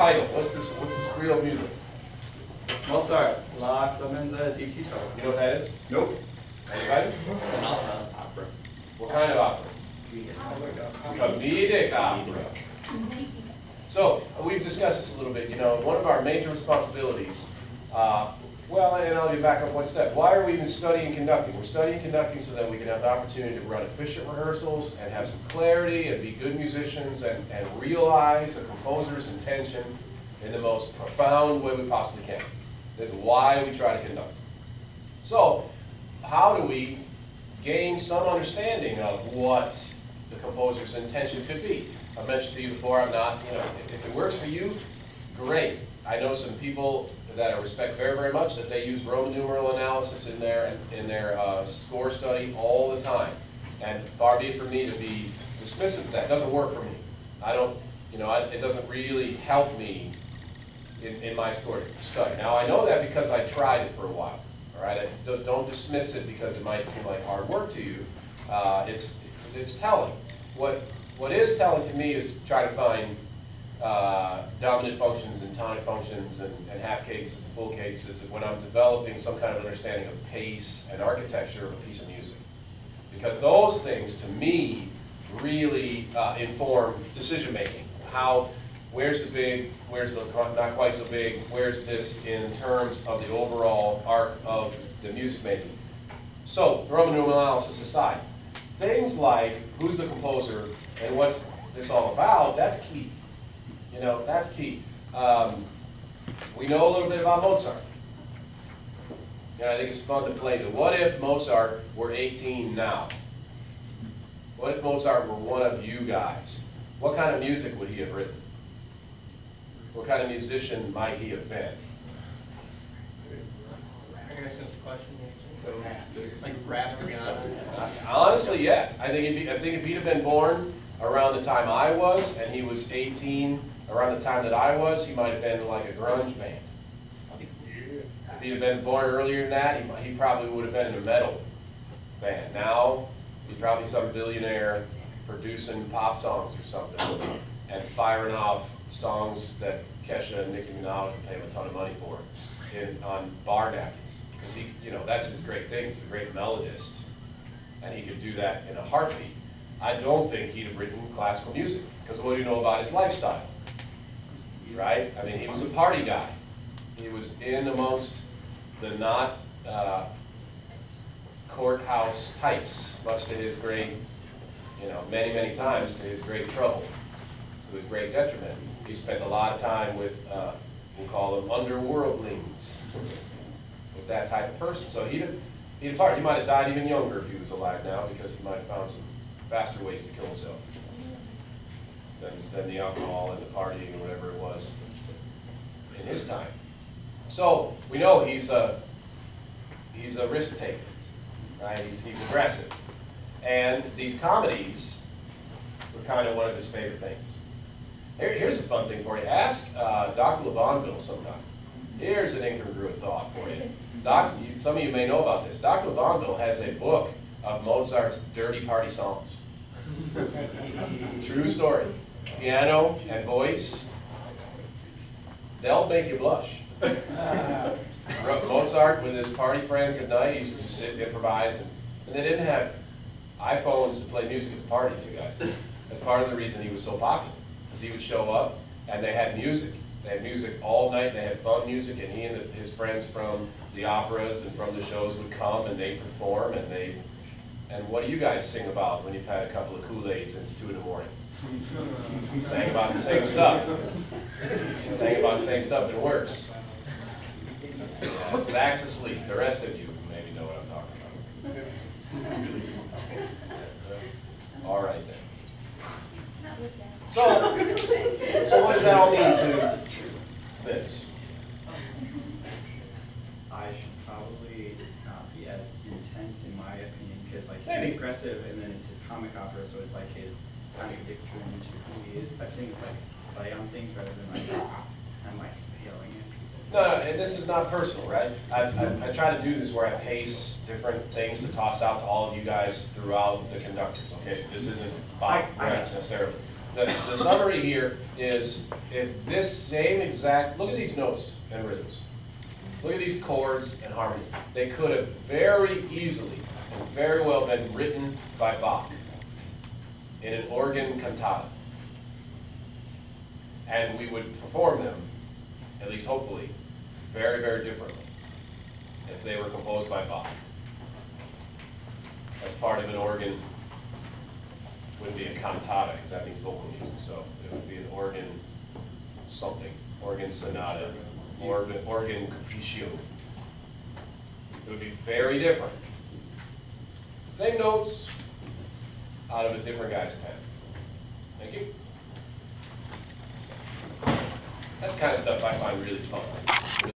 title? What's this real music? Mozart, La Clemenza di Tito. You know what that is? Nope. Anybody? It's an opera. What kind of opera? Comedic opera. So we've discussed this a little bit. You know, one of our major responsibilities. Well, and I'll be back up one step. Why are we even studying conducting? We're studying conducting so that we can have the opportunity to run efficient rehearsals and have some clarity and be good musicians and realize a composer's intention in the most profound way we possibly can. This is why we try to conduct. So, how do we gain some understanding of what the composer's intention could be? I've mentioned to you before, I'm not, you know, if it works for you, great. I know some people that I respect very, very much that they use Roman numeral analysis in their score study all the time. And far be it from me to be dismissive of that. It doesn't work for me. I don't, you know, it doesn't really help me in my score study. Now I know that because I tried it for a while. All right, don't dismiss it because it might seem like hard work to you. It's telling. What is telling to me is try to find dominant functions and tonic functions and half cadences and full cadences when I'm developing some kind of understanding of pace and architecture of a piece of music. Because those things, to me, really inform decision making. Where's the big, where's the not quite so big, where's this in terms of the overall arc of the music making. So, Roman numeral analysis aside, things like who's the composer and what's this all about, that's key. You know, that's key. We know a little bit about Mozart. You know, I think it's fun to play the what if Mozart were 18 now? What if Mozart were one of you guys? What kind of music would he have written? What kind of musician might he have been? Like rap, honestly, yeah. I think if he'd have been born around the time I was, and he was 18, around the time that I was, he might have been like a grunge band. If he'd have been born earlier than that, he probably would have been in a metal band. Now, he's probably some billionaire producing pop songs or something, and firing off songs that Kesha and Nicki Minaj would pay him a ton of money for on bar napkins. Because he, you know, that's his great thing. He's a great melodist, and he could do that in a heartbeat. I don't think he'd have written classical music, because what do you know about his lifestyle? Right? I mean, he was a party guy. He was in amongst the not courthouse types, much to his great, you know, many, many times to his great trouble, to his great detriment. He spent a lot of time with, we'll call them underworldlings, with that type of person. So he'd have partied. He might have died even younger if he was alive now, because he might have found some faster ways to kill himself than the alcohol and the partying or whatever it was in his time. So we know he's a risk taker, right? He's aggressive, and these comedies were kind of one of his favorite things. Here's a fun thing for you. Ask Dr. LeBonville sometime. Here's an incongruent thought for you. Some of you may know about this. Dr. LeBonville has a book of Mozart's dirty party songs. True story. Piano and voice, they'll make you blush. Mozart with his party friends at night, he used to just sit and improvise, and they didn't have iPhones to play music at the parties, you guys. That's part of the reason he was so popular, because he would show up and they had music. They had music all night, they had fun music, and he and his friends from the operas and from the shows would come and they'd perform, and what do you guys sing about when you've had a couple of Kool-Aids and it's 2 in the morning? Sang about the same stuff. Sang about the same stuff and worse. Zach's asleep. The rest of you maybe know what I'm talking about. All right then. So what does that all mean to this? I should probably not be as intense in my opinion, because like Maybe. he's aggressive and then it's his comic opera, so it's like his kind of dictation to who he is. I think it's like play on things rather than like I'm like spelling it. No, and this is not personal, right? I try to do this where I pace different things to toss out to all of you guys throughout the conductors. Okay, so this isn't by Brett necessarily. the summary here is if this same exact, look at these notes and rhythms. Look at these chords and harmonies. They could have very easily and very well been written by Bach in an organ cantata. And we would perform them, at least hopefully, very, very differently if they were composed by Bach. As part of an organ, wouldn't be a cantata, because that means vocal music, so it would be an organ something, organ sonata, organ capriccio. It would be very different. Same notes, out of a different guy's pen. Thank you. That's the kind of stuff I find really fun.